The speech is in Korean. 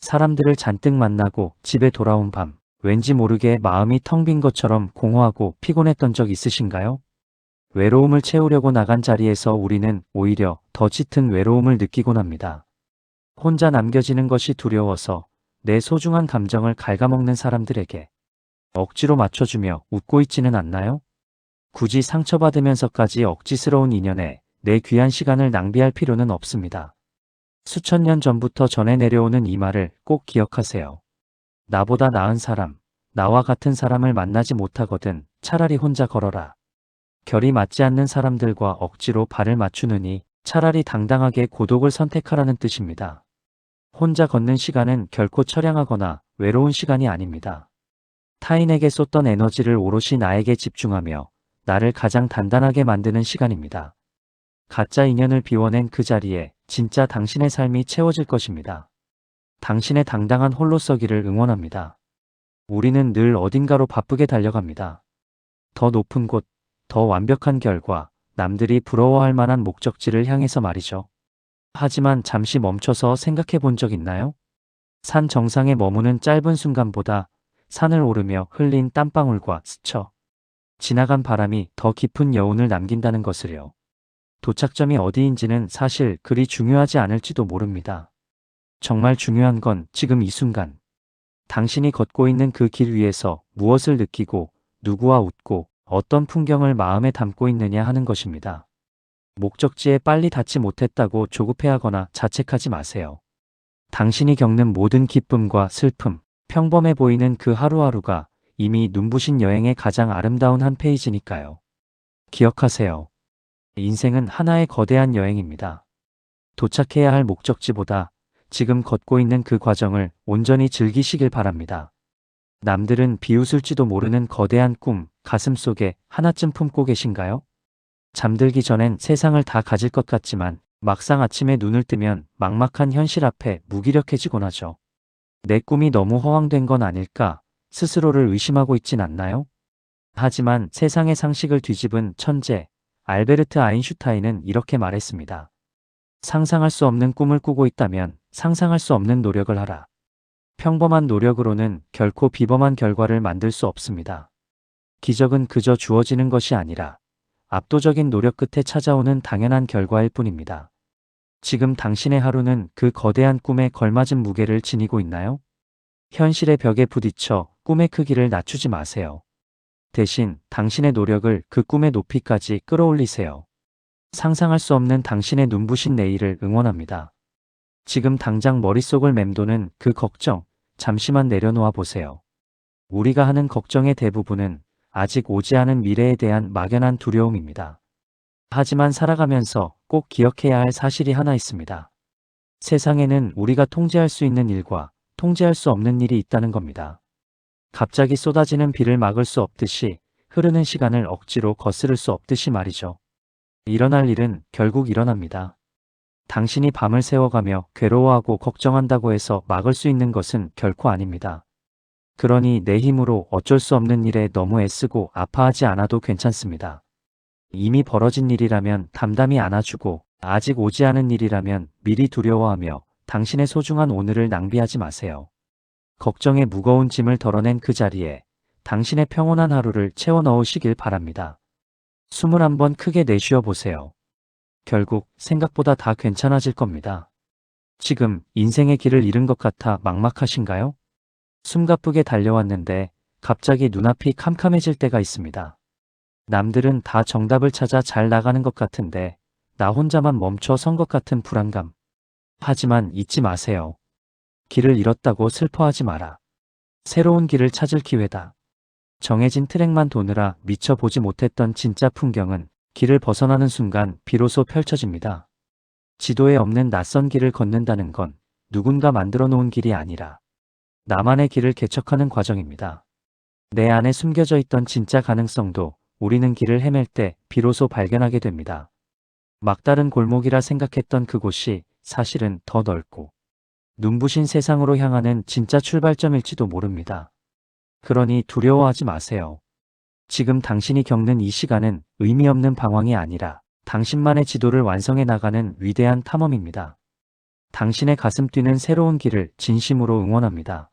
사람들을 잔뜩 만나고 집에 돌아온 밤, 왠지 모르게 마음이 텅 빈 것처럼 공허하고 피곤했던 적 있으신가요? 외로움을 채우려고 나간 자리에서 우리는 오히려 더 짙은 외로움을 느끼곤 합니다. 혼자 남겨지는 것이 두려워서 내 소중한 감정을 갉아먹는 사람들에게 억지로 맞춰주며 웃고 있지는 않나요? 굳이 상처받으면서까지 억지스러운 인연에 내 귀한 시간을 낭비할 필요는 없습니다. 수천 년 전부터 전해 내려오는 이 말을 꼭 기억하세요. 나보다 나은 사람, 나와 같은 사람을 만나지 못하거든 차라리 혼자 걸어라. 결이 맞지 않는 사람들과 억지로 발을 맞추느니 차라리 당당하게 고독을 선택하라는 뜻입니다. 혼자 걷는 시간은 결코 처량하거나 외로운 시간이 아닙니다. 타인에게 쏟던 에너지를 오롯이 나에게 집중하며 나를 가장 단단하게 만드는 시간입니다. 가짜 인연을 비워낸 그 자리에 진짜 당신의 삶이 채워질 것입니다. 당신의 당당한 홀로서기를 응원합니다. 우리는 늘 어딘가로 바쁘게 달려갑니다. 더 높은 곳, 더 완벽한 결과, 남들이 부러워할 만한 목적지를 향해서 말이죠. 하지만 잠시 멈춰서 생각해 본 적 있나요? 산 정상에 머무는 짧은 순간보다 산을 오르며 흘린 땀방울과 스쳐 지나간 바람이 더 깊은 여운을 남긴다는 것을요. 도착점이 어디인지는 사실 그리 중요하지 않을지도 모릅니다. 정말 중요한 건 지금 이 순간, 당신이 걷고 있는 그 길 위에서 무엇을 느끼고 누구와 웃고 어떤 풍경을 마음에 담고 있느냐 하는 것입니다. 목적지에 빨리 닿지 못했다고 조급해하거나 자책하지 마세요. 당신이 겪는 모든 기쁨과 슬픔, 평범해 보이는 그 하루하루가 이미 눈부신 여행의 가장 아름다운 한 페이지니까요. 기억하세요. 인생은 하나의 거대한 여행입니다. 도착해야 할 목적지보다 지금 걷고 있는 그 과정을 온전히 즐기시길 바랍니다. 남들은 비웃을지도 모르는 거대한 꿈, 가슴속에 하나쯤 품고 계신가요? 잠들기 전엔 세상을 다 가질 것 같지만 막상 아침에 눈을 뜨면 막막한 현실 앞에 무기력해지곤 하죠. 내 꿈이 너무 허황된 건 아닐까 스스로를 의심하고 있진 않나요? 하지만 세상의 상식을 뒤집은 천재 알베르트 아인슈타인은 이렇게 말했습니다. 상상할 수 없는 꿈을 꾸고 있다면 상상할 수 없는 노력을 하라. 평범한 노력으로는 결코 비범한 결과를 만들 수 없습니다. 기적은 그저 주어지는 것이 아니라 압도적인 노력 끝에 찾아오는 당연한 결과일 뿐입니다. 지금 당신의 하루는 그 거대한 꿈에 걸맞은 무게를 지니고 있나요? 현실의 벽에 부딪혀 꿈의 크기를 낮추지 마세요. 대신 당신의 노력을 그 꿈의 높이까지 끌어올리세요. 상상할 수 없는 당신의 눈부신 내일을 응원합니다. 지금 당장 머릿속을 맴도는 그 걱정, 잠시만 내려놓아 보세요. 우리가 하는 걱정의 대부분은 아직 오지 않은 미래에 대한 막연한 두려움입니다. 하지만 살아가면서 꼭 기억해야 할 사실이 하나 있습니다. 세상에는 우리가 통제할 수 있는 일과 통제할 수 없는 일이 있다는 겁니다. 갑자기 쏟아지는 비를 막을 수 없듯이 흐르는 시간을 억지로 거스를 수 없듯이 말이죠. 일어날 일은 결국 일어납니다. 당신이 밤을 새워가며 괴로워하고 걱정한다고 해서 막을 수 있는 것은 결코 아닙니다. 그러니 내 힘으로 어쩔 수 없는 일에 너무 애쓰고 아파하지 않아도 괜찮습니다. 이미 벌어진 일이라면 담담히 안아주고 아직 오지 않은 일이라면 미리 두려워하며 당신의 소중한 오늘을 낭비하지 마세요. 걱정의 무거운 짐을 덜어낸 그 자리에 당신의 평온한 하루를 채워 넣으시길 바랍니다. 숨을 한번 크게 내쉬어 보세요. 결국 생각보다 다 괜찮아질 겁니다. 지금 인생의 길을 잃은 것 같아 막막하신가요? 숨가쁘게 달려왔는데 갑자기 눈앞이 캄캄해질 때가 있습니다. 남들은 다 정답을 찾아 잘 나가는 것 같은데 나 혼자만 멈춰 선 것 같은 불안감. 하지만 잊지 마세요. 길을 잃었다고 슬퍼하지 마라. 새로운 길을 찾을 기회다. 정해진 트랙만 도느라 미처 보지 못했던 진짜 풍경은 길을 벗어나는 순간 비로소 펼쳐집니다. 지도에 없는 낯선 길을 걷는다는 건 누군가 만들어 놓은 길이 아니라 나만의 길을 개척하는 과정입니다. 내 안에 숨겨져 있던 진짜 가능성도 우리는 길을 헤맬 때 비로소 발견하게 됩니다. 막다른 골목이라 생각했던 그곳이 사실은 더 넓고 눈부신 세상으로 향하는 진짜 출발점일지도 모릅니다. 그러니 두려워하지 마세요. 지금 당신이 겪는 이 시간은 의미 없는 방황이 아니라 당신만의 지도를 완성해 나가는 위대한 탐험입니다. 당신의 가슴 뛰는 새로운 길을 진심으로 응원합니다.